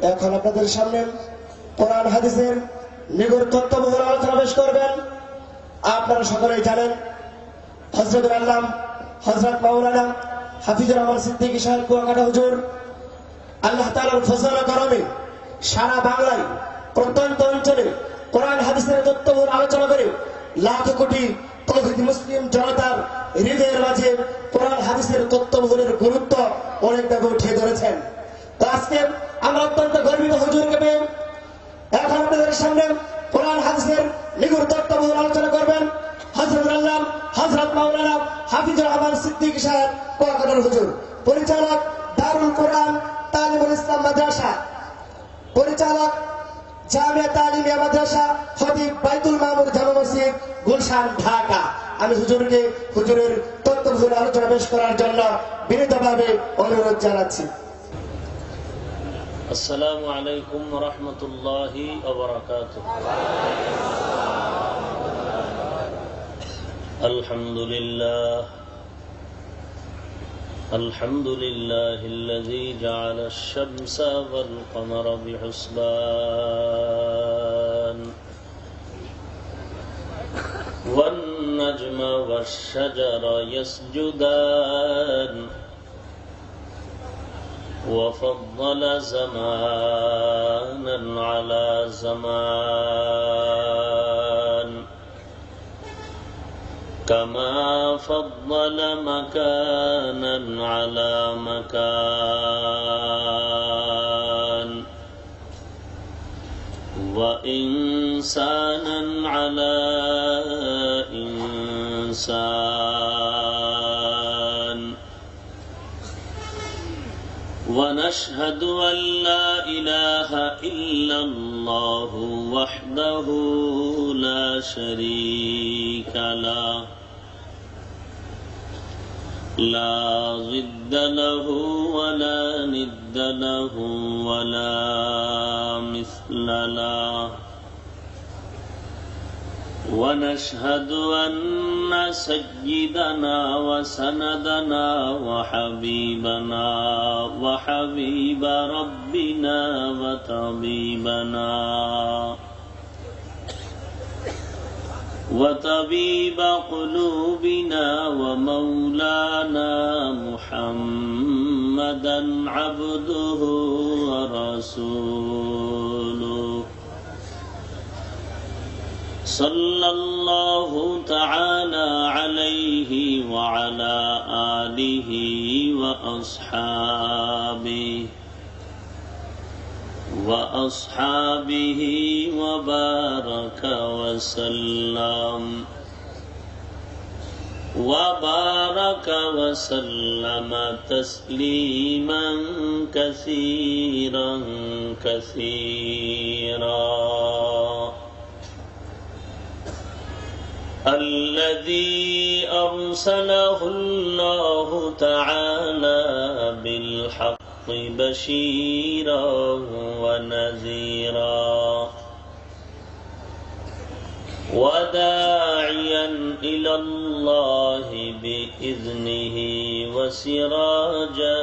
এখন আপনাদের সামনে কোরআন হাদিসের নিগুড় তত্ত্ববহুল আলোচনা পেশ করবেন। আপনারা সকলেই জানেন হযরতুল আল্লাম হযরত মাওলানা হাফিজুর রহমান সিদ্দিকী সাহেব কুয়াকাটা হুজুর আল্লাহ তাআলার ফজল ও করমে সারা বাংলায় প্রত্যন্ত অঞ্চলে কোরআন হাদিসের তত্ত্ববহুল আলোচনা করে লাখ কোটি তৌহিদি মুসলিম জনতার হৃদয়ের মাঝে কোরআন হাদিসের তত্ত্ববহুলের গুরুত্ব অনেকভাবে উঠিয়ে ধরেছেন। তো আজকে আমরা অত্যন্ত গর্বিত হুজুরকে পেয়ে এখন আপনাদের সামনে কোরআন হাদিসের নিগুড় তত্ত্ববহুল আলোচনা করবেন হযরতুল আল্লাম হযরত মাওলানা হাফিজুর রহমান সিদ্দিকী সাহেব কুয়াকাটার হুজুর, পরিচালক দারুল কোরআন তালিমুল ইসলাম মাদ্রাসা, পরিচালক জামিয়া তালিমিয়া মাদ্রাসা, খতিব বাইতুল মামুর জামে মসজিদ, গুলশান, ঢাকা। আমি হুজুরকে হুজুরের তত্ত্ববহুল আলোচনা পেশ করার জন্য বিনীতভাবে অনুরোধ জানাচ্ছি। আসসালামু আলাইকুম ওয়া রাহমাতুল্লাহি ওয়া বারাকাতুহু। আলহামদুলিল্লাহিল্লাযী জাআলা আশ-শামসা ওয়াল কমারা বিহুসবান ওয়ান নাজমা ওয়াশ-শাজারা ইয়াসজুদান وفضل زمانا على زمان كما فضل مكانا على مكان وإنسانا على إنسان ونشهد أن لا إله إلا الله وحده لا شريك له لا ضد له ولا ند له ولا مثل له ونشهد أن سيدنا وسندنا وحبيبنا وحبيب ربنا وطبيب قلوبنا ومولانا محمدا عبده ورسوله صلى الله تعالى عليه وعلى آله وأصحابه وبارك وسلم تسليما كثيرا الذي أرسله الله تعالى بالحق بشيرا ونذيرا وداعيا إلى الله بإذنه وسراجا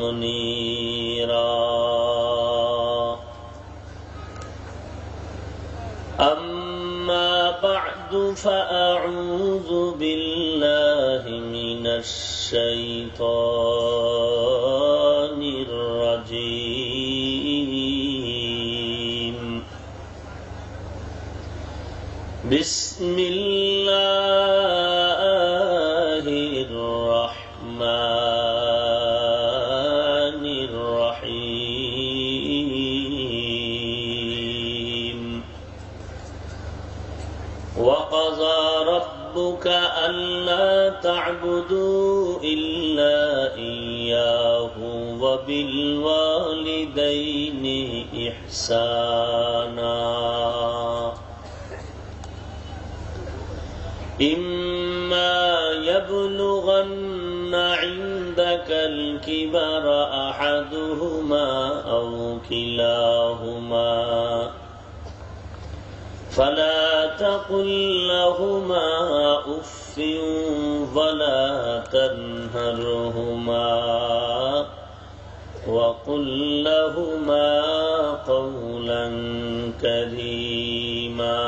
منيرا أما بعد فأعوذ بالله من الشيطان الرجيم بسم الله الرحمن الرحيم وقضى ربك ألا تعبدوا إلا إياه وبالوالدين إحسانا إما يبلغن عندك الكبر أحدهما أو كلاهما فلا تقل لهما أف ولا تنهرهما وقل لهما قولا كريما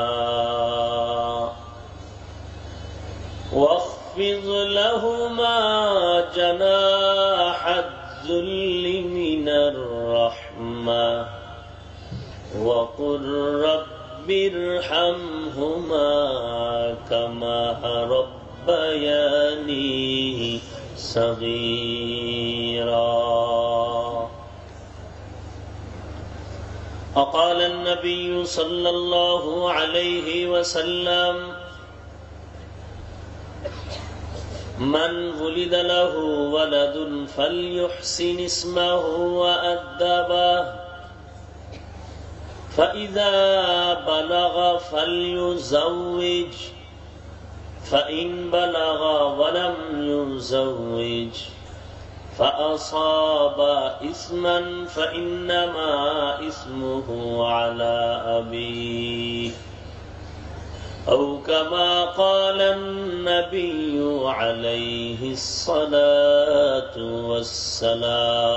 واخفض لهما جناح الذل من الرحمة وقل رب ارحمهما كما ربياني صغيرا. وقال النبي صلى الله عليه وسلم من ولد له ولد فليحسن اسمه وأدبه فإذا بلغ فليزوج فإن بلغ ولم يزوج فأصاب إثما فإنما إثمه على أبيه أو كما قال النبي عليه الصلاة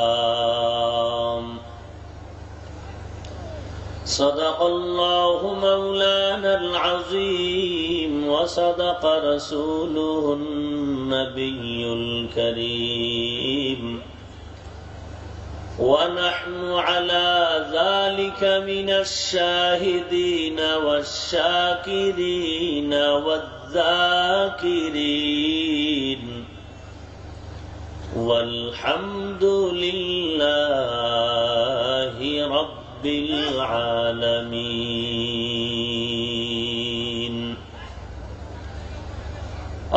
والسلام. صدق الله مولانا العظيم وصدق رسوله النبي الكريم ونحن على ذلك من الشاهدين والشاكرين والذاكرين والحمد لله رب العالمين.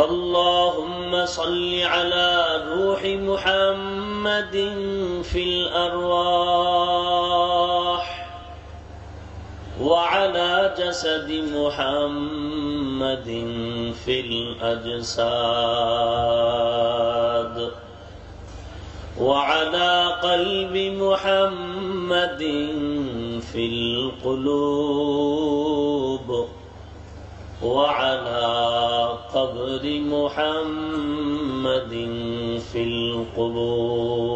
اللهم صل على روح محمد في الأرواح وعلى جسد محمد في الأجساد وعلى قلب محمد في القلوب وعلى قبر محمد في القبور.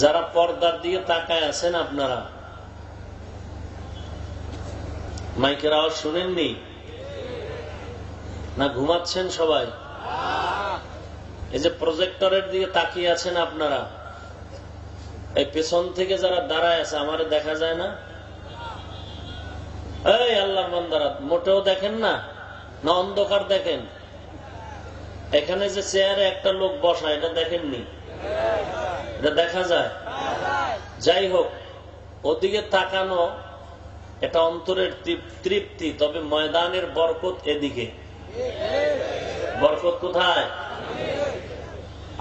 যারা পর্দার দিকে তাকায় আছেন আপনারা মাইকের আওয়াজ শুনেননি না ঘুমাচ্ছেন সবাই? এই যে প্রজেক্টরের দিকে তাকিয়ে আছেন আপনারা, এই পেছন থেকে যারা দাঁড়ায় আছে আমারে দেখা যায় না? এই আল্লাহর বান্দারা মোটেও দেখেন না, না অন্ধকার দেখেন? এখানে যে চেয়ারে একটা লোক বসা এটা দেখেননি? এটা দেখা যায়? যাই হোক, ওদিকে তাকানো এটা অন্তরের তৃপ্তি, তবে ময়দানের বরকত এদিকে। বরকত কোথায়?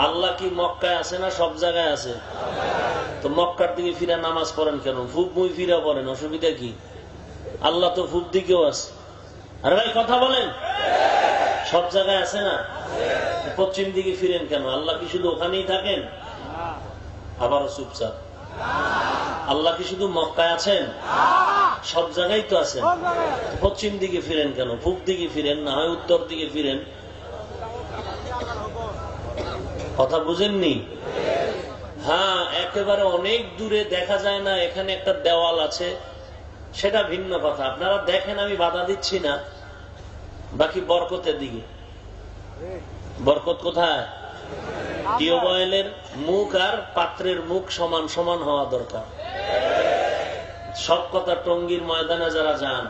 আল্লাহ কি মক্কায় আছে না সব জায়গায় আছে? তো মক্কার দিকে ফিরে নামাজ পড়েন কেন? ফুপ মুই ফিরে পড়েন, অসুবিধা কি? আল্লাহ তো ফুপ দিকেও আছে। আরে ভাই কথা বলেন, সব জায়গায় আছে না? পশ্চিম দিকে ফিরেন কেন? আল্লাহ কি শুধু ওখানেই থাকেন? আবারও চুপচাপ। আল্লাহ কি শুধু মক্কায় আছেন? সব জায়গায় তো আছেন। পশ্চিম দিকে ফিরেন কেন? পূব দিকে ফিরেন, না হয় উত্তর দিকে ফিরেন। কথা বুঝেননি? হ্যাঁ, একেবারে অনেক দূরে দেখা যায় না, এখানে একটা দেওয়াল আছে, সেটা ভিন্ন কথা। আপনারা দেখেন, আমি বাধা দিচ্ছি না। বাকি বরকতের দিকে। বরকত কোথায়? টিউবওয়েলের মুখ আর পাত্রের মুখ সমান সমান হওয়া দরকার। সব কথা টঙ্গীর ময়দানে যারা যান,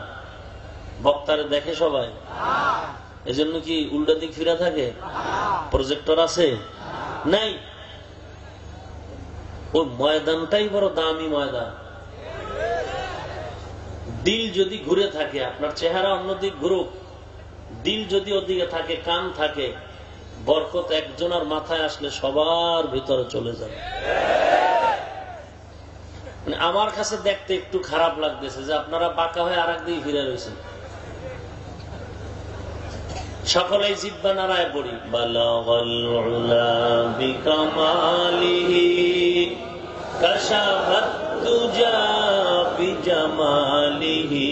বক্তারে দেখে সবাই, এজন্য কি উল্টা দিক ফিরা থাকে? প্রজেক্টর আছে? নাই। ওই ময়দানটাই বড় দামি ময়দান। দিল যদি ঘুরে থাকে, আপনার চেহারা অন্যদিক ঘুরুক, দিল যদি ওদিকে থাকে, কান থাকে, বরকত একজনের মাথায় আসলে সবার ভিতরে চলে যাবে। আমার কাছে দেখতে একটু খারাপ লাগতেছে যে আপনারা বাঁকা হয়ে আর একদিকে ফিরে রয়েছেন। সকলেই জিব্বা নাড়ায় পড়ি। বালাগাল উলা বিকামালিহি কাশাফাত তুজা বিজামালিহি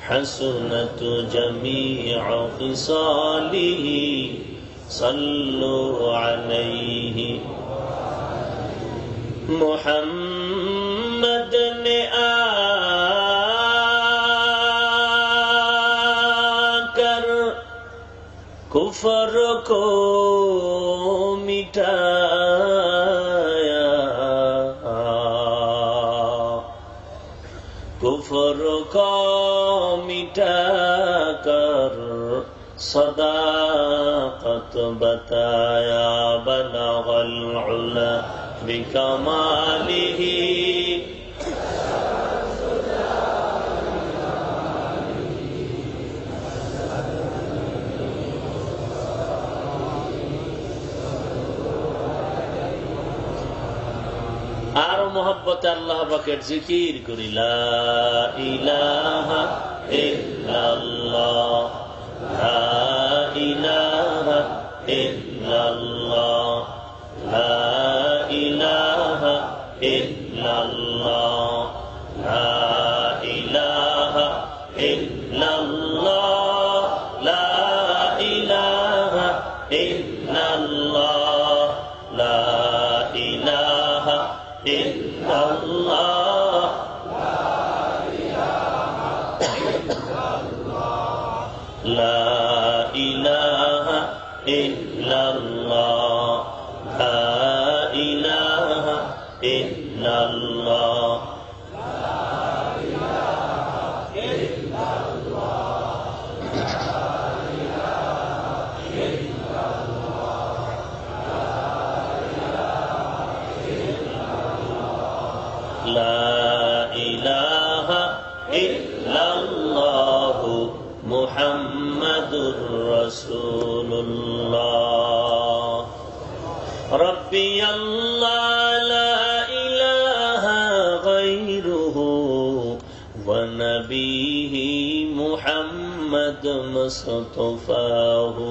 হাসনাত জামিউ খিসালিহি সাল্লু আলাইহি। मोहम्मद ने आकर कुफर को मिटाया, कुफर को मिटाकर सदाकत बताया। बलगल उला बिकमालिही আর মোহব্বতে আল্লাহ পাকের জিকির করি। লা ইলাহা ইল্লাল্লাহ, লা ইলাহা ইল্লাল্লাহ, লা ইলাহা ইল্লাল্লাহ, লা ইলাহা ইল্লাল্লাহ, লা ইলাহা ইল্লাল্লাহ, লা ইলাহা ইল্লাল্লাহ, লা ইলাহা ইল্লাল্লাহ, লা ইলাহা ইল্লাল্লাহ, লা ইলাহা ইল্লাল্লাহ মুহাম্মাদুর রাসূলুল্লাহ। রব্বি আল্লাহ লা ইলাহা গায়রুহু ওয়া নবিহি মুহাম্মাদ মুস্তাফাহু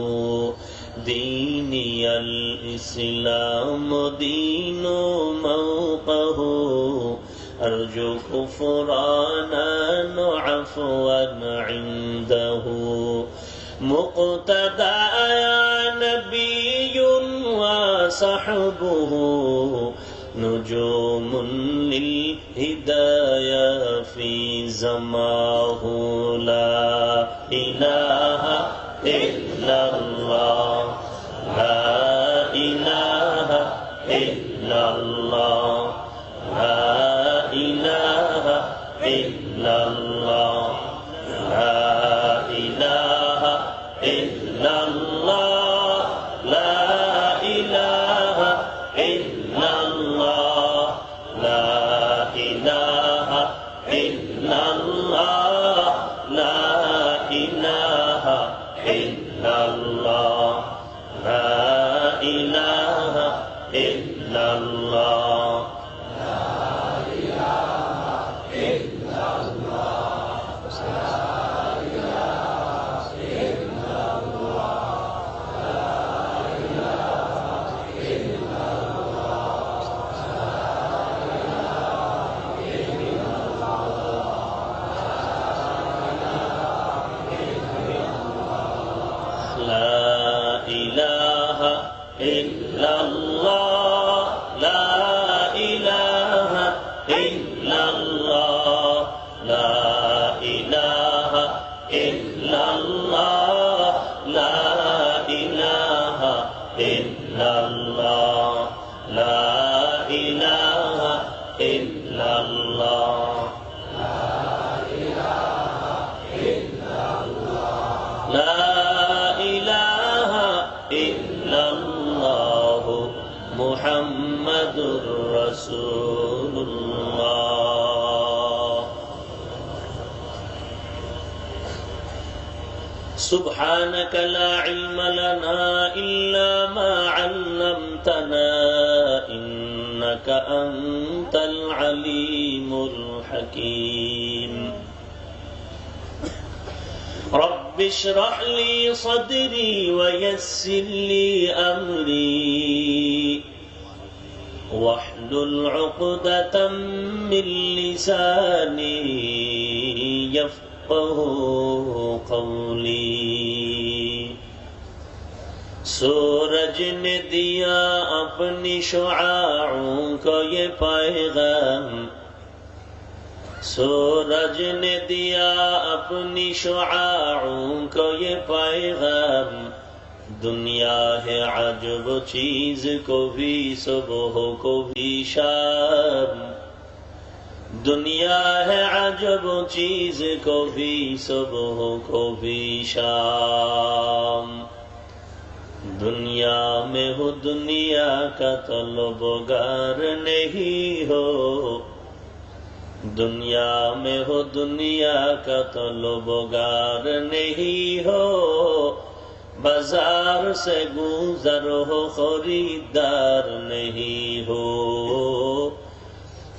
দীনিয়াল ইসলাম দীনু মাওকাহু أرجو غفرانا عفوا عنده مقتدى يا نبي وصحبه نجوم للهدايا في زماه لا إله إلا الله لا إله إلا الله لا إله إلا الله لا إله إلا الله لا إله إلا الله لا إله إلا الله لا إله إلا الله لا إله إلا الله سبحانك لا علم لنا إلا ما علمتنا إنك أنت العليم الحكيم رب اشرح لي صدري ويسر لي أمري واحلل عقدة من لساني يفقه قولي सूरज ने दिया अपनी शुआओं को ये पैगाम, सूरज ने दिया अपनी शुआओं को ये पैगाम, दुनिया है अजब चीज को भी सुबह को भी शाम, दुनिया है अजब चीज को भी सुबह को भी शाम। दुनिया में हो दुनिया का तलबगार नहीं हो, दुनिया में हो दुनिया का तलबगार नहीं हो, बाजार से गुजर हो खरीदार नहीं हो,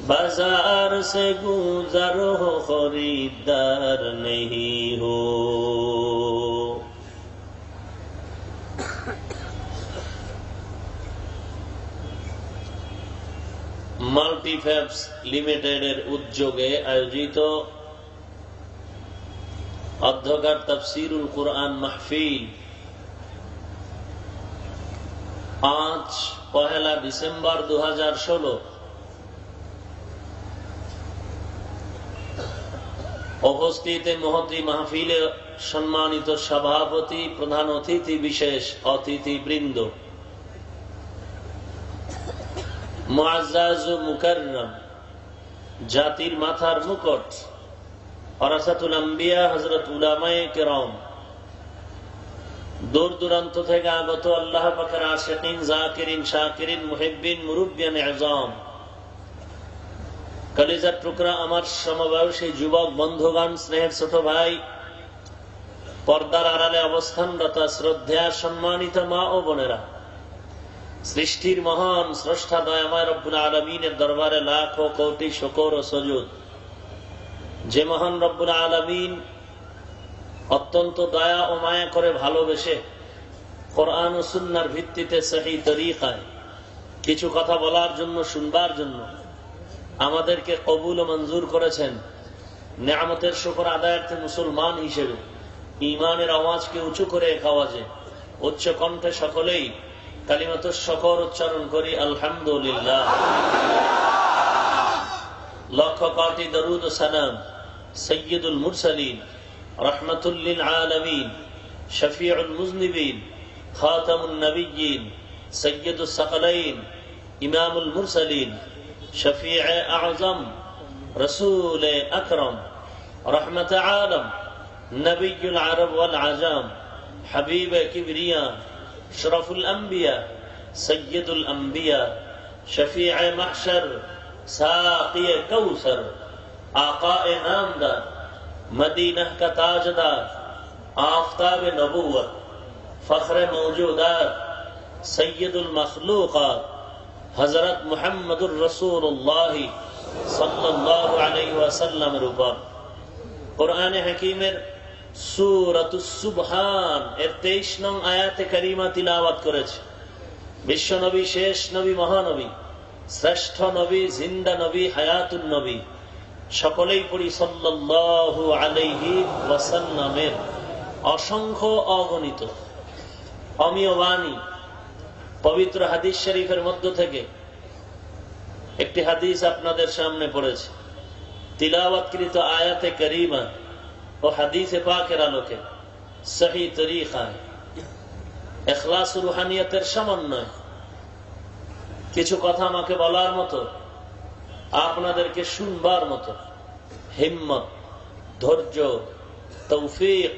बाजार से गुजर हो खरीदार नहीं हो। মাল্টিফ্যাবস লিমিটেডের উদ্যোগে আয়োজিত অধ্যকার তাফসীরুল কুরআন মাহফিল আজ 1 ডিসেম্বর 2016 উপস্থিত মহতী মাহফিলে সম্মানিত সভাপতি, প্রধান অতিথি, বিশেষ অতিথিবৃন্দ, মুআজ্জাজ ও মুকাররম, জাতির মাথার মুকুট, ওয়ারাসাতুল আম্বিয়া হযরত উলামায়ে কেরাম, দূর দূরান্ত থেকে আগত আল্লাহ পাকের আশিকিন, জাকিরিন, শাকিরিন, মুহিব্বিন, মুরব্বিয়ান আযম, কলিজার টুকরা আমার সমবয়সী যুবক বন্ধুগণ, স্নেহের ছোট ভাই, পর্দার আড়ালে অবস্থানরত শ্রদ্ধেয়া সম্মানিত মা ও বোনেরা, সৃষ্টির মহান স্রষ্টা দয়াময় রব্বুল আলামিনের দরবারে লাখো কোটি শুকর ও সুজুদ। যে মহান রব্বুল আলামিন অত্যন্ত দয়া ও মায়া করে ভালোবেসে কোরআন ও সুন্নাহর ভিত্তিতে সহি তরিকায় কিছু কথা বলার জন্য, শুনবার জন্য আমাদেরকে কবুল ও মঞ্জুর করেছেন, নেয়ামতের শুকর আদায়ার্থে মুসলমান হিসেবে ঈমানের আওয়াজকে উঁচু করে এক আওয়াজে উচ্চ কণ্ঠে সকলেই কালিমাতুশ শুকর উচ্চারণ করি আলহামদুলিল্লাহ। লক্ষ কোটি দরুদ ও সালাম সাইয়্যিদুল মুরসালিন, রাহমাতুল লিল আলামিন, শফিউল মুযনিবিন, খাতামুন নবিয়্যিন, সাইয়্যিদুস সাকলাইন, ইমামুল মুরসালিন, শফিয়ে আযম, রাসূল আকরাম, রহমত আলম, নবিয়ুল আরব ওয়াল আজম, হাবিব কিবরিয়া, শরফুল আম্বিয়া, সৈয়দুল আম্বিয়া, শফিয়ে মাহশর, সাকিয়ে কৌসর, আকায়ে নামদার, মদিনাহ কা তাজদার, আফতাবে নবুওয়ত, ফখরে মওজুদাত, সৈয়দুল মখলুকাত, হযরত মুহাম্মদুর রাসূলুল্লাহ সাল্লাল্লাহু আলাইহি ওয়াসাল্লামের উপর কোরআনে হাকীমের সূরাতুস সুবহান এর 23 নং আয়াতে কারিমা তিলাওয়াত করেছে। বিশ্ব নবী, শেষ নবী, মহানবী, শ্রেষ্ঠ নবী, জিন্দা নবী, হায়াতুন নবী, সকলেই পড়ি সাল্লাল্লাহু আলাইহি ওয়াসাল্লামের অসংখ্য অগণিত অমীয় বাণী পবিত্র হাদিস শরীফের মধ্য থেকে একটি হাদিস আপনাদের সামনে পড়েছে। তিলাওয়াতকৃত আয়াতে কারিমা ও হাদিসে পাকের আলোকে সহি তরিকায় ইখলাস ও রুহানিয়তের সমন্বয় কিছু কথা আমাকে বলার মতো, আপনাদেরকে শুনবার মতো হিম্মত, ধৈর্য, তৌফিক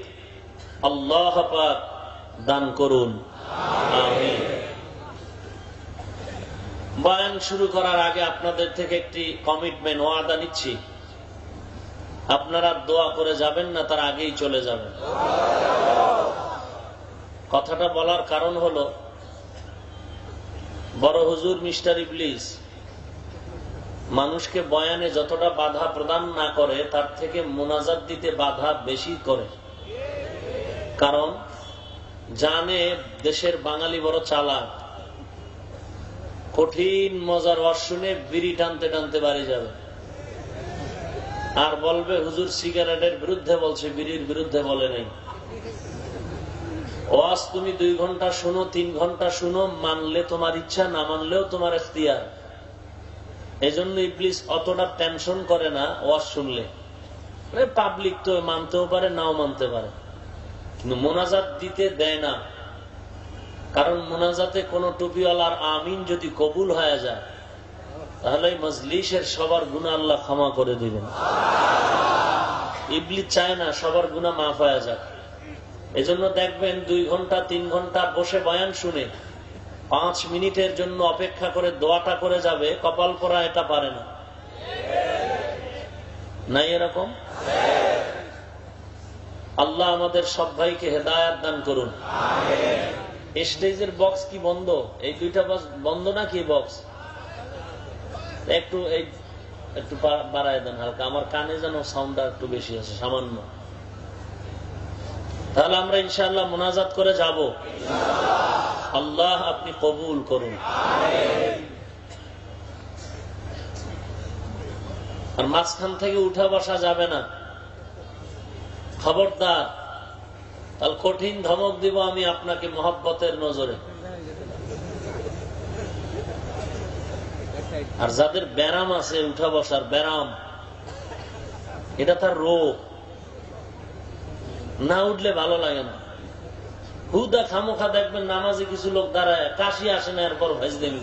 আল্লাহ পাক দান করুন, আমিন। বয়ান শুরু করার আগে আপনাদের থেকে একটি কমিটমেন্ট, ওয়াদা নিচ্ছি, আপনারা দোয়া করে যাবেন না, তার আগেই চলে যাবেন। কথাটা বলার কারণ হলো, বড় হুজুর মিস্টার ইবলিস মানুষকে বয়ানে যতটা বাধা প্রদান না করে, তার থেকে মুনাজাত দিতে বাধা বেশি করে। কারণ জানে দেশের বাঙালি বড় চালাক, কঠিন মজার ওয়াজ শুনে বিড়ি টানতে টানতে বাড়ি যাবে, আর বলবে হুজুর সিগারেটের বিরুদ্ধে বলছে, বিড়ির বিরুদ্ধে বলে নাই। ওয়াজ তুমি 2 ঘন্টা শুনো, 3 ঘন্টা শুনো, মানলে তোমার ইচ্ছা, না মানলেও তোমার ইখতিয়ার। এই জন্য ইবলিস অতটা টেনশন করে না ওয়াজ শুনলে। পাবলিক তো মানতেও পারে নাও মানতে পারে, কিন্তু মোনাজাত দিতে দেয় না। কারণ মোনাজাতে কোন টুপিওয়ালার আমিন যদি কবুল হয়ে যায়, তাহলে মজলিসের সবার গুনাহ আল্লাহ ক্ষমা করে দিবেন। ইবলিস চায় না সবার গুনাহ মাফ হয়ে যাক। এজন্য দেখবেন 2 ঘন্টা 3 ঘন্টা বসে বয়ান শুনে 5 মিনিটের জন্য অপেক্ষা করে দোয়াটা করে যাবে, কপাল পরা এটা পারে না। নাই এরকম? আল্লাহ আমাদের সব ভাইকে হেদায়েত দান করুন। স্টেজের বক্স কি বন্ধ? এই 2টা বক্স বন্ধ নাকি? বক্স একটু একটু বাড়ায় দেন হালকা, আমার কানে যেন সাউন্ডটা একটু বেশি আছে সামান্য। তাহলে আমরা ইনশাআল্লাহ মুনাজাত করে যাব। আল্লাহ আপনি কবুল করুন। আর মাঝখান থেকে উঠা বসা যাবে না, খবরদার। তাহলে কঠিন ধমক দিব আমি আপনাকে মহব্বতের নজরে। আর যাদের ব্যারাম আছে, উঠা বসার ব্যারাম, এটা তার রোগ, না উঠলে ভালো লাগে না। হুদা খামোখা দেখবেন নামাজে কিছু লোক দাঁড়ায়, কাশি আসে না, এরপর ভেজ দেবি।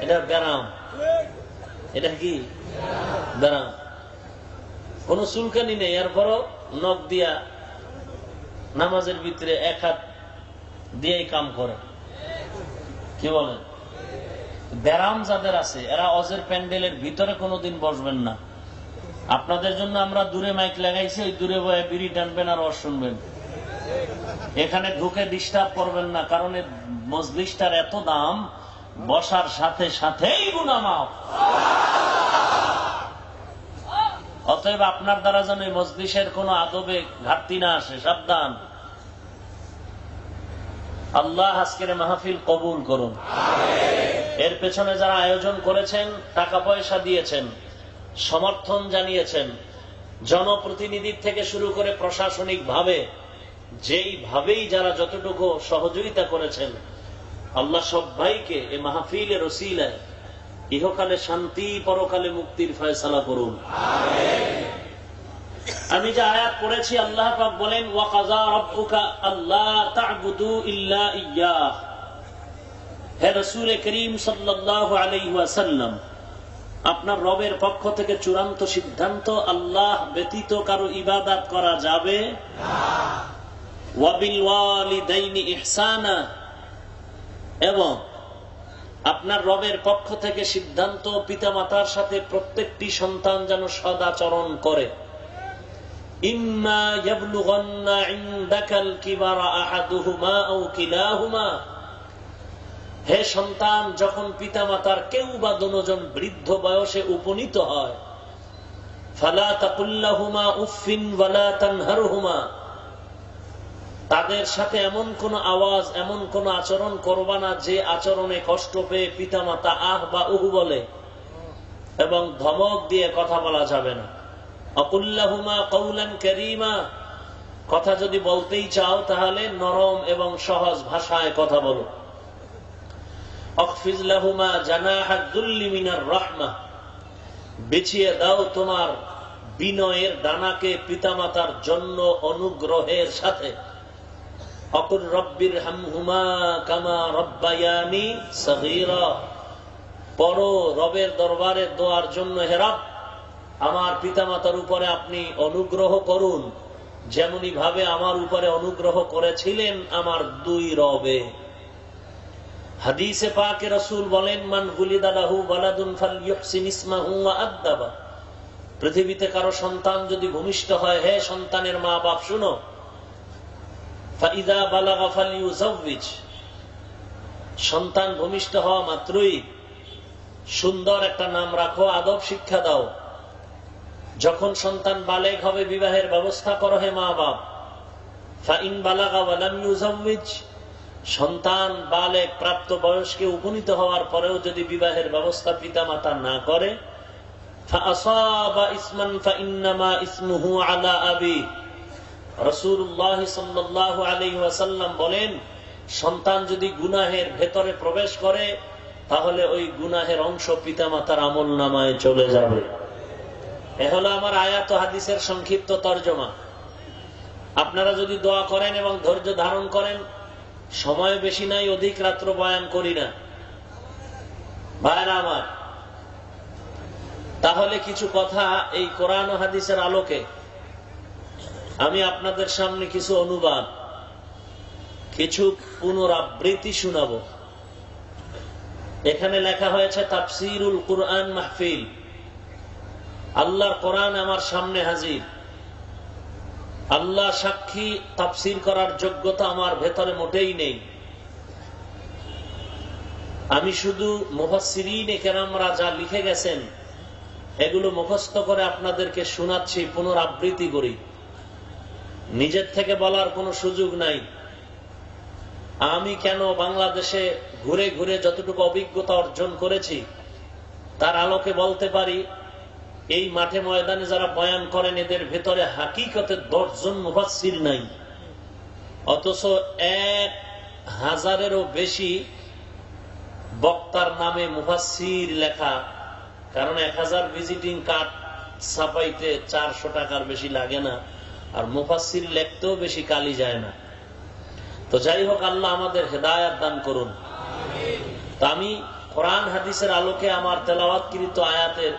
এটা ব্যারাম। এটা কি ব্যারাম? কোন চুলকানি নেই, এরপরও নখ দিয়া নামাজের ভিতরে 1 হাত দিয়েই কাম করে। কি বলেন? ব্যারাম যাদের আছে এরা অজের প্যান্ডেলের ভিতরে কোনোদিন বসবেন না। আপনাদের জন্য আমরা দূরে মাইক লাগাইছি, ওই দূরে বয়ে বিড়ি টানবেন আর ওয়াজ শুনবেন। এখানে ঢুকে ডিস্টার্ব করবেন না, কারণ মজলিসটার এত দাম, বসার সাথে সাথেই গুনাহ মাফ। অতএব আপনার দ্বারা যেন এই মজলিসের কোন আদবে ঘাটতি না আসে, সাবধান। আল্লাহ আজকের মাহফিল কবুল করুন। এর পেছনে যারা আয়োজন করেছেন, টাকা পয়সা দিয়েছেন, সমর্থন জানিয়েছেন, জনপ্রতিনিধির থেকে শুরু করে প্রশাসনিক ভাবে যেইভাবেই যারা যতটুকু সহযোগিতা করেছেন, আল্লাহ সব ভাইকে এই মাহফিলের ওসিলায় ইহকালে শান্তি, পরকালে মুক্তির ফয়সালা করুন। আমি যে আয়াত পড়েছি, আল্লাহ পাক বলেন, ওয়া কাযা রাব্বুকা আল্লা তা'বুদু ইল্লা ইয়্যাহ। হে রাসূল করিম সাল্লাল্লাহু আলাইহি ওয়াসাল্লাম, আপনার রবের পক্ষ থেকে চূড়ান্ত সিদ্ধান্ত, আল্লাহ ব্যতীত কারো ইবাদত করা যাবে না। ওয়া বিল ওয়ালিদাইনি ইহসানা, এবং আপনার রবের পক্ষ থেকে সিদ্ধান্ত, পিতামাতার সাথে প্রত্যেকটি সন্তান যেন সদাচরণ করে। ইম্মা ইয়াবলুগান্না ইনদাকাল কিবারা আহাদুহুমা আও কিলাহুমা, হে সন্তান, যখন পিতামাতার কেউ বা দুজন বৃদ্ধ বয়সে উপনীত হয়, ফালা তাকুল লাহুমা উফিন ওয়ালা তানহারহুমা, তাদের সাথে এমন কোন আওয়াজ, এমন কোন আচরণ করবা না যে আচরণে কষ্ট পেয়ে পিতামাতা আহ বা উহু বলে, এবং ধমক দিয়ে কথা বলা যাবে না। আকুল লাহুমা কওলান কারীমা, কথা যদি বলতেই চাও তাহলে নরম এবং সহজ ভাষায় কথা বলো। আখফিজ লাহুমা জানাহাদ দুল্লি মিনার রাহমাহ, বিছিয়ে দাও তোমার বিনয়ের ডানাকে পিতামাতার জন্য অনুগ্রহের সাথে। আকুল রব্বির হামহুমা কামা রব্বায়ানি সগীরা, পড়ো রবের দরবারে দোয়ার জন্য, হে রব, আমার পিতামাতার উপরে আপনি অনুগ্রহ করুন যেমনি ভাবে আমার উপরে অনুগ্রহ করেছিলেন আমার 2 রবে। হাদিসে পাকে রাসূল বলেন, মান গুলিদা লাহু ওয়ালাদুন ফালইউহসিন ইসমাহু ওয়া আদাবা, পৃথিবীতে কারো সন্তান যদি ভূমিষ্ঠ হয়, হে সন্তানের মা বাপ শুনো, ফাইদা বালাগা ফালইউযাওয়িজ, সন্তান ভূমিষ্ঠ হওয়া মাত্রই সুন্দর একটা নাম রাখো, আদব শিক্ষা দাও। যখন সন্তান বালেগ হবে, বিবাহের ব্যবস্থা করো হে মা বাপ। ফাইন বালাগা ওয়া লাম ইউযাওয়িজ, সন্তান বালেগ প্রাপ্ত বয়সকে উপনীত হওয়ার পরেও যদি বিবাহের ব্যবস্থা পিতামাতা না করে, ফাআসাবা ইসমান ফাইন্নামা ইসমুহু আলা আবি, রাসূলুল্লাহ সাল্লাল্লাহু আলাইহি ওয়াসাল্লাম বলেন, সন্তান যদি গুনাহের ভেতরে প্রবেশ করে তাহলে ওই গুনাহের অংশ পিতামাতার আমল নামায় চলে যাবে। এ হলো আমার আয়াত ও হাদিসের সংক্ষিপ্ত তর্জমা। আপনারা যদি দোয়া করেন এবং ধৈর্য ধারণ করেন, সময় বেশি নাই, অধিক রাত্র বয়ান করি না ভাইরা আমার, তাহলে কিছু কথা এই কোরআন ও হাদিসের আলোকে আমি আপনাদের সামনে কিছু অনুবাদ, কিছু পুনরাবৃত্তি শোনাবো। এখানে লেখা হয়েছে তাফসীরুল কুরআন মাহফিল। আল্লাহর কোরআন আমার সামনে হাজির। আল্লাহ সাক্ষী, তাফসীর করার যোগ্যতা আমার ভেতরে মোটেই নেই। আমি শুধু মুফাসসিরিনে কেরামরা যা লিখে গেছেন এগুলো মুখস্থ করে আপনাদেরকে শোনাচ্ছি, পুনরাবৃত্তি করি। নিজের থেকে বলার কোনো সুযোগ নাই। আমি কেন বাংলাদেশে ঘুরে ঘুরে যতটুকু অভিজ্ঞতা অর্জন করেছি তার আলোকে বলতে পারি, এই মাঠে ময়দানে যারা বয়ান করেন এদের ভেতরে হাকিকতে 10 জন মুফাসসির নাই, অথচ 1000-এরও বেশি বক্তার নামে মুফাসসির লেখা। কারণ 1000 ভিজিটিং কার্ড ছাপাইতে 400 টাকার বেশি লাগে না, আর মুফাসসির লিখতেও বেশি কালি যায় না। তো যাই হোক, আল্লাহ আমাদের হেদায়েত দান করুন। তা আমি কোরআন হাদিসের আলোকে আমার তেলাওয়াতকৃত আয়াতের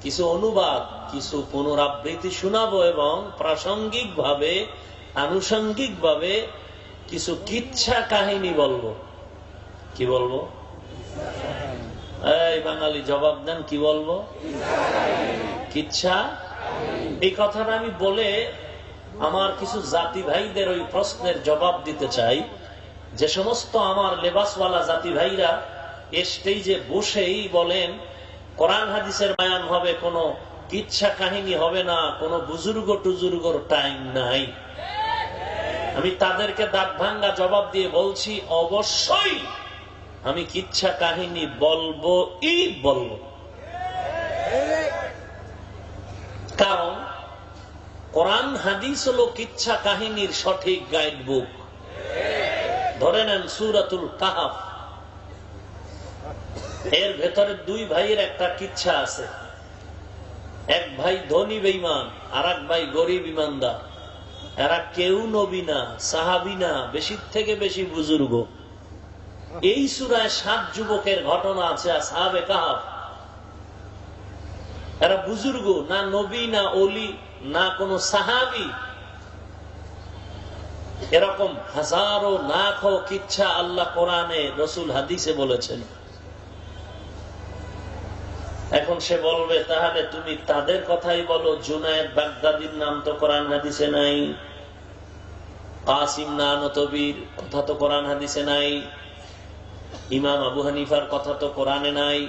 কিছু অনুবাদ, কিছু পুনরাবৃত্তি শোনাবো এবং প্রাসঙ্গিকভাবে, আনুষঙ্গিকভাবে কিছু কিচ্ছা কাহিনী বলবো। কি বলবো? এই বাঙালি জবাব দেন, কি বলবো? কিচ্ছা। এই কথাটা আমি বলে আমার কিছু জাতি ভাইদের ওই প্রশ্নের জবাব দিতে চাই। যে সমস্ত আমার লেবাসওয়ালা জাতি ভাইরা স্টেজে বসেই বলেন কোরআন হাদিসের বয়ান হবে, কোনো কিচ্ছা কাহিনী হবে না, কোনো বুজুর্গ টুজুর্গর টাইম নাই, আমি তাদেরকে দাঁত ভাঙ্গা জবাব দিয়ে বলছি, অবশ্যই আমি কিচ্ছা কাহিনী বলবো। কারণ কোরআন হাদিস হলো কিচ্ছা কাহিনীর সঠিক গাইড বুক। ধরে নেন সূরাতুল কাহফ, এর ভেতরে 2 ভাইয়ের একটা কিচ্ছা আছে। এক ভাই ধনী বেঈমান, আর এক ভাই গরিব ইমানদার। এরা কেউ নবী না, সাহাবী না, বেশির থেকে বেশি বুজুর্গ। এই সূরায় 7 যুবকের ঘটনা আছে, আসহাবে কাহফ। এরা বুজুর্গ না, নবী না, ওলি না, কোন সাহাবী। এরকম হাজারো লাখো কিচ্ছা আল্লাহ কোরআনে, রাসূল হাদিসে বলেছেন। এখন সে বলবে, তাহলে তুমি তাদের কথাই বলো। জুনায়েদ বাগদাদির নাম তো কোরআন হাদিসে নাই, কাসিম নানতবীর কথা তো কোরআন হাদিসে নাই, ইমাম আবু হানিফার কথা তো কোরআনে নাই,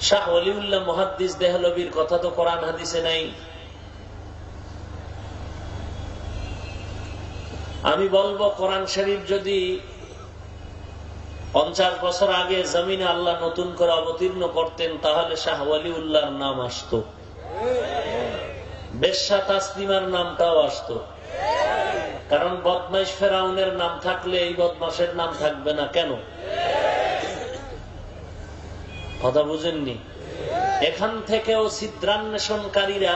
শাহ ওলিউল্লাহ মুহাদ্দিস দেহলভির কথা তো কোরআন হাদিসে নাই। আমি বলবো, কোরআন শরীফ যদি 50 বছর আগে জমিনে আল্লাহ নতুন করে অবতীর্ণ করতেন, তাহলে শাহ ওলিউল্লাহর নাম আসতো, বেশ্যা তাসলিমার নামটাও আসতো। কারণ বদমাইশ ফেরাউনের নাম থাকলে এই বদমাশের নাম থাকবে না কেন? কথা বুঝেননি? এখান থেকেও ছিদ্রান্বেষণকারীরা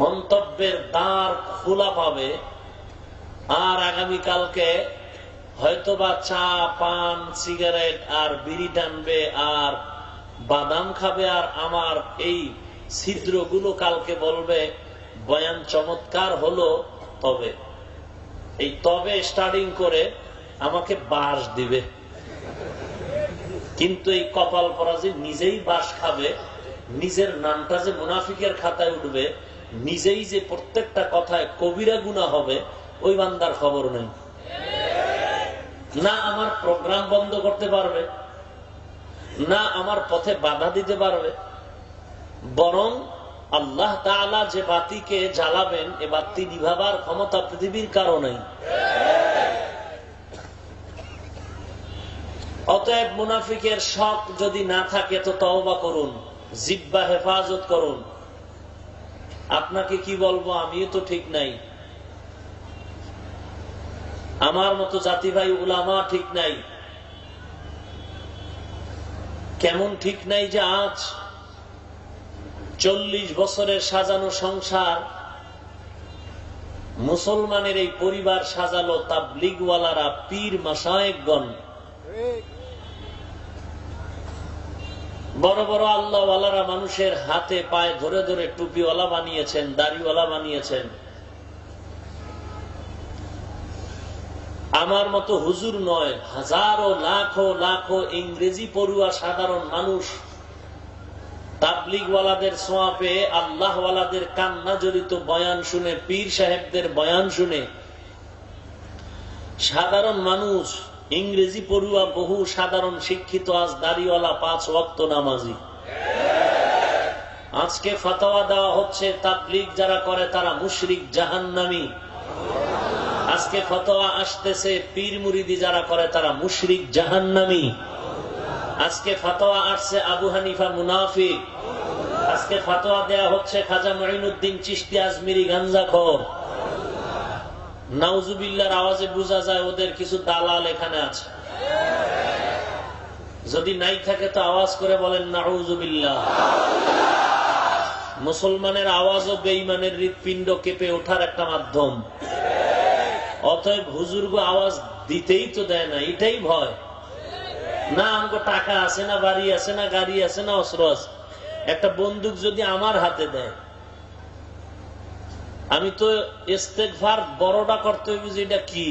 মন্তব্যের দ্বার খোলা পাবে, আর আগামীকালকে হয়তোবা চা, পান, সিগারেট আর বিড়ি টানবে আর বাদাম খাবে, আর আমার এই ছিদ্রগুলো কালকে বলবে বয়ান চমৎকার হলো, তবে এই তবে স্টার্টিং করে আমাকে বাঁশ দিবে। কিন্তু এই কপাল পরা যে নিজেই বাঁশ খাবে, নিজের নামটা যে মুনাফিকের খাতায় উঠবে, নিজেই যে প্রত্যেকটা কথায় কবিরা গুনাহ হবে, ওই বান্দার খবর নেই। না আমার প্রোগ্রাম বন্ধ করতে পারবে, না আমার পথে বাধা দিতে পারবে, বরং আল্লাহ তাআলা যে বাতিকে জ্বালাবেন, এ বাতি নিভাবার ক্ষমতা পৃথিবীর কারো নাই। অতএব মুনাফিকের শক যদি না থাকে তো তওবা করুন, জিহ্বা হেফাজত করুন। আপনাকে কি বলবো, আমিও তো ঠিক নাই, আমার মতো জাতি ভাই উলামা ঠিক নাই, কেমন ঠিক নাই যে আজ 40 বছরের সাজানো সংসার মুসলমানের এই পরিবার সাজালো তাবলীগওয়ালারা, পীর মাশায়েখগণ, বড় বড় আল্লাহওয়ালারা মানুষের হাতে পায়ে ধরে ধরে টুপিওয়ালা বানিয়েছেন, দাড়িওয়ালা বানিয়েছেন। আমার মতো হুজুর নয়, হাজারো লাখো লাখো ইংরেজি পড়ুয়া সাধারণ মানুষ তাবলীগওয়ালাদের ছোঁয়া পেয়ে, আল্লাহওয়ালাদের কান্না জড়িত বয়ান শুনে, পীর সাহেবদের বয়ান শুনে সাধারণ মানুষ, ইংরেজি পড়ুয়া বহু সাধারণ শিক্ষিত আজ দাড়িওয়ালা 5 ওয়াক্ত নামাজি। আজকে ফতোয়া দেওয়া হচ্ছে তাবলীগ যারা করে তারা মুশরিক, জাহান্নামী। আজকে ফতোয়া আসতেছে পীর মুরিদি যারা করে তারা মুশরিক, জাহান্নামী। আজকে ফতোয়া আসছে আবু হানিফা মুনাফিক। আজকে ফতোয়া দেয়া হচ্ছে খাজা মুঈনুদ্দিন চিশতি আজমিরি গাঞ্জাখোর। নাউজুবিল্লাহর আওয়াজে বোঝা যায় ওদের কিছু দালাল এখানে আছে। যদি নাই থাকে তো আওয়াজ করে বলেন নাউজুবিল্লাহ। মুসলমানের আওয়াজও বেঈমানের হৃৎপিণ্ড কেঁপে ওঠার একটা মাধ্যম। অতএব হুজুরগো আওয়াজ দিতেই তো দেয় না, এটাই ভয়। না আমাকে টাকা আছে, না বাড়ি আছে, না গাড়ি আছে, না অস্ত্র আছে। একটা বন্দুক যদি আমার হাতে দেয়, আমি তো ইস্তেগফার বড়টা করতে হইব যে এটা কি,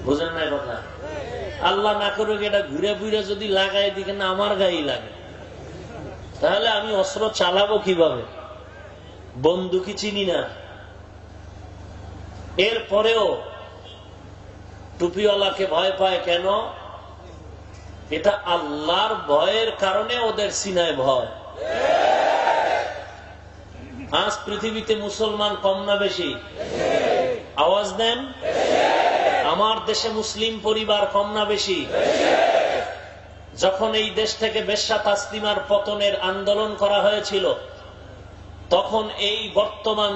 বুঝেন না কথা? আল্লাহ না করুক এটা ঘুরে ফিরে যদি লাগাই দিকে না আমার গায়ে লাগে, তাহলে আমি অস্ত্র চালাবো কিভাবে? বন্দুকই চিনি না। এরপরেও টুপিওয়ালাকে ভয় পায় কেন? এটা আল্লাহর ভয়ের কারণে ওদের সিনায় ভয়। আজ পৃথিবীতে মুসলমান কম না বেশি? আওয়াজ দেন। আমার দেশে মুসলিম পরিবার কম না বেশি? যখন এই দেশ থেকে বেশ্যা তাসলিমার পতনের আন্দোলন করা হয়েছিল, তখন এই বর্তমান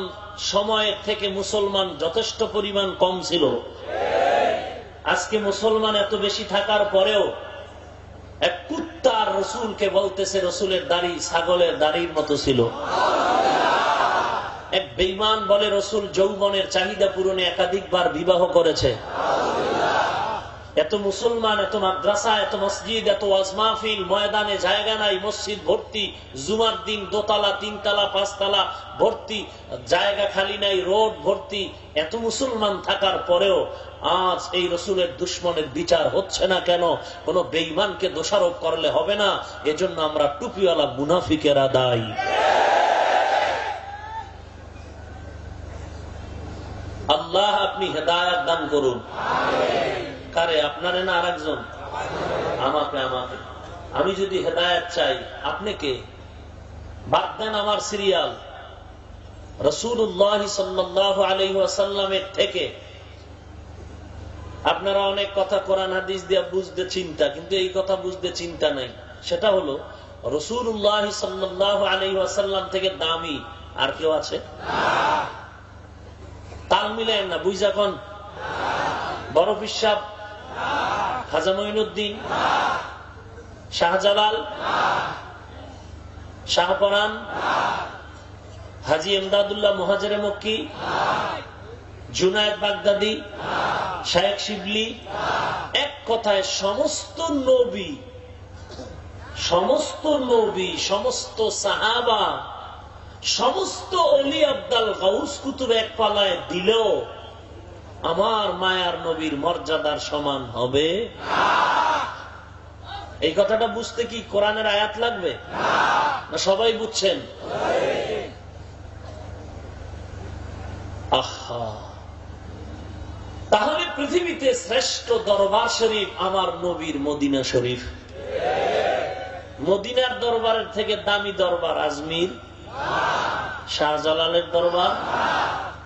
সময়ের থেকে মুসলমান যথেষ্ট পরিমাণ কম ছিল। আজকে মুসলমান এত বেশি থাকার পরেও এক কুত্তার রসুলকে বলতেছে রসুলের দাড়ি ছাগলের দাড়ির মতো ছিল। এক বেঈমান বলে রসুল যৌবনের চাহিদা পূরণে একাধিকবার বিবাহ করেছে। এত মুসলমান, এত মাদ্রাসা, এত মসজিদ, এত ওয়াজ মাহফিল, ময়দানে জায়গা নাই, মসজিদ ভর্তি, জুমার দিন দোতলা, 3 তলা, 5 তলা ভর্তি, জায়গা খালি নাই, রোড ভর্তি। এত মুসলমান থাকার পরেও আজ এই রসুলের দুশ্মনের বিচার হচ্ছে না কেন? কোন বেঈমানকে দোষারোপ করলে হবে না। এজন্য আমরা টুপিওয়ালা মুনাফিকেরা দায়ী। আল্লাহ আপনি হেদায়েত দান করুন। কারে? আপনারে না আরেকজন? আমাকে। আমি যদি হেদায়েত চাই, আপনি কে? বাদ দেন আমার সিরিয়াল। রাসূলুল্লাহ সাল্লাল্লাহু আলাইহি ওয়াসাল্লামের থেকে আপনারা অনেক কথা কোরআন হাদিস দিয়ে বুঝতে চিন্তা, কিন্তু এই কথা বুঝতে চিন্তা নাই। সেটা হলো রাসূলুল্লাহ সাল্লাল্লাহু আলাইহি ওয়াসাল্লাম থেকে দামি আর কেউ আছে? তাল মিলেন না, বুঝা কোন? বড় পিসাব, খাজা মঈনুদ্দিন, শাহজালাল, শাহপরান, হাজী এমদাদুল্লাহ মুহাজিরে মক্কি, জুনায়েদ বাগদাদি, শায়েখ শিবলি। এক কথায় সমস্ত নবী, সমস্ত সাহাবা, সমস্ত অলি আব্দাল গাউস কুতুব এক পালায় দিলেও আমার মায়ার নবীর মর্যাদার সমান হবে? এই কথাটা বুঝতে কি কোরআনের আয়াত লাগবে? না সবাই বুঝছেন? আহা, তাহলে পৃথিবীতে শ্রেষ্ঠ দরবার শরীফ আমার নবীর মদিনা শরীফ। মদিনার দরবারের থেকে দামি দরবার আজমির, শাহজালালের দরবার।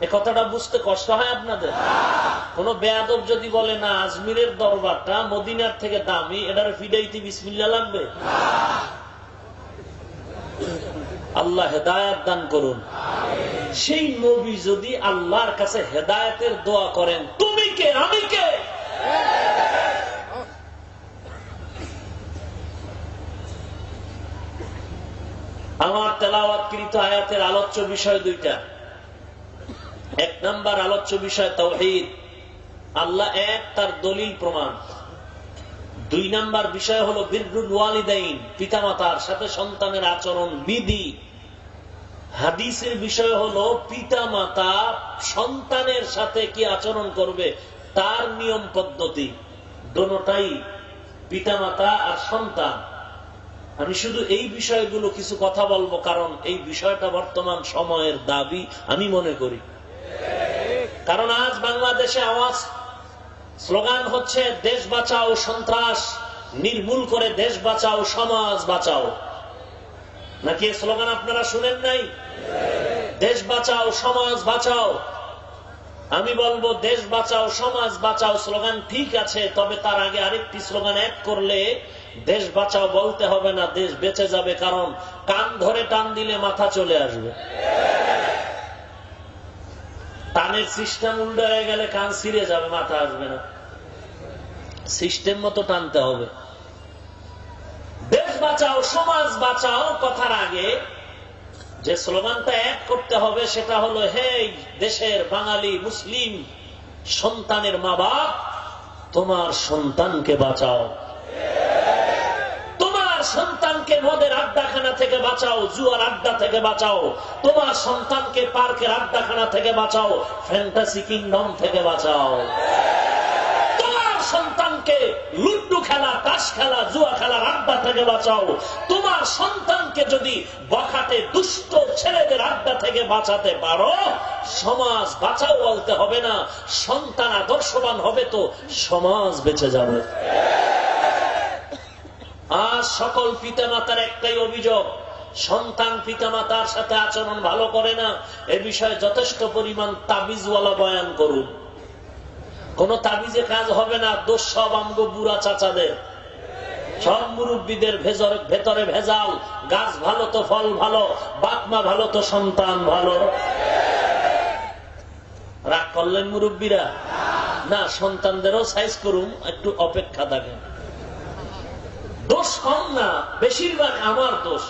এ কথাটা বুঝতে কষ্ট হয় আপনাদের? কোন বেয়াদব যদি বলে না আজমিরের দরবারটা মদিনার থেকে দামি, এটার ফিডাইতে বিসমিল্লাহ লাগবে? আল্লাহ হেদায়েত দান করুন। সেই নবী যদি আল্লাহর কাছে হেদায়েতের দোয়া করেন, তুমি কে আমি কে? আমার তেলাওয়াতকৃত আয়াতের আলোচ্য বিষয় দুইটা। এক নাম্বার আলোচ্য বিষয় তাওহীদ, আল্লাহ এক, তার দলিল প্রমাণ। দুই নাম্বার বিষয় হলো বিররুল ওয়ালিদাইন, পিতামাতার সাথে সন্তানের আচরণ বিধি। হাদিসের বিষয় হলো পিতামাতা সন্তানের সাথে কি আচরণ করবে তার নিয়ম পদ্ধতি, দোনোটাই পিতামাতা আর সন্তান। আমি শুধু এই বিষয়গুলো কিছু কথা বলবো, কারণ এই বিষয়টা বর্তমান সময়ের দাবি আমি মনে করি। কারণ আজ বাংলাদেশে আওয়াজ স্লোগান হচ্ছে দেশ বাঁচাও, সন্ত্রাস নির্মূল করে দেশ বাঁচাও, সমাজ বাঁচাও। নাকি এই স্লোগান আপনারা শুনেন নাই? দেশ বাঁচাও, সমাজ বাঁচাও। আমি বলবো দেশ বাঁচাও, সমাজ বাঁচাও স্লোগান ঠিক আছে, তবে তার আগে আরেকটি স্লোগান অ্যাড করলে দেশ বাঁচাও বলতে হবে না, দেশ বেঁচে যাবে। কারণ কান ধরে টান দিলে মাথা চলে আসবে। টানের সিস্টেম উল্টো হয়ে গেলে কান ছিঁড়ে যাবে, মাথা আসবে না। সিস্টেম মতো টানতে হবে। দেশ বাঁচাও, সমাজ বাঁচাও কথার আগে যে স্লোগানটা এক করতে হবে সেটা হলো, হে দেশের বাঙালি মুসলিম সন্তানের মা বাপ, তোমার সন্তানকে বাঁচাও। তোমার সন্তানকে মদের আড্ডাখানা থেকে বাঁচাও, জুয়ার আড্ডা থেকে বাঁচাও। তোমার সন্তানকে পার্কের আড্ডাখানা থেকে বাঁচাও, ফ্যান্টাসি কিংডম থেকে বাঁচাও। তোমার সন্তানকে লুড্ডু খেলা, তাস খেলা, জুয়া খেলার আড্ডা থেকে বাঁচাও। তোমার সন্তানকে যদি বখাটে দুষ্ট ছেলেদের আড্ডা থেকে বাঁচাতে পারো, সমাজ বাঁচাও বলতে হবে না, সন্তান আদর্শবান হবে তো সমাজ বেঁচে যাবে। আজ সকল পিতামাতার একটাই অভিযোগ, সন্তান পিতামাতার সাথে আচরণ ভালো করে না। এ বিষয়ে যথেষ্ট পরিমাণ তাবিজওয়ালা বয়ান করুন। কোন তাবিজে কাজ হবে না, দোষ সব আমগো বুড়া চাচাদের, সব মুরব্বীদের ভেতরে ভেজাল। গাছ ভালো তো ফল ভালো, বাপমা ভালো তো সন্তান ভালো। রাগ করলেন মুরব্বীরা? না, সন্তানদেরও সাইজ করুন, একটু অপেক্ষা থাকেন। দোষ কম না, বেশিরভাগ আমার দোষ।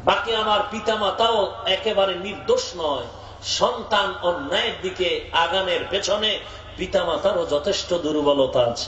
বাকি আমার পিতামাতাও একেবারে নির্দোষ নয়। সন্তান অন্যায়ের দিকে আগানের পেছনে পিতামাতারও যথেষ্ট দুর্বলতা আছে।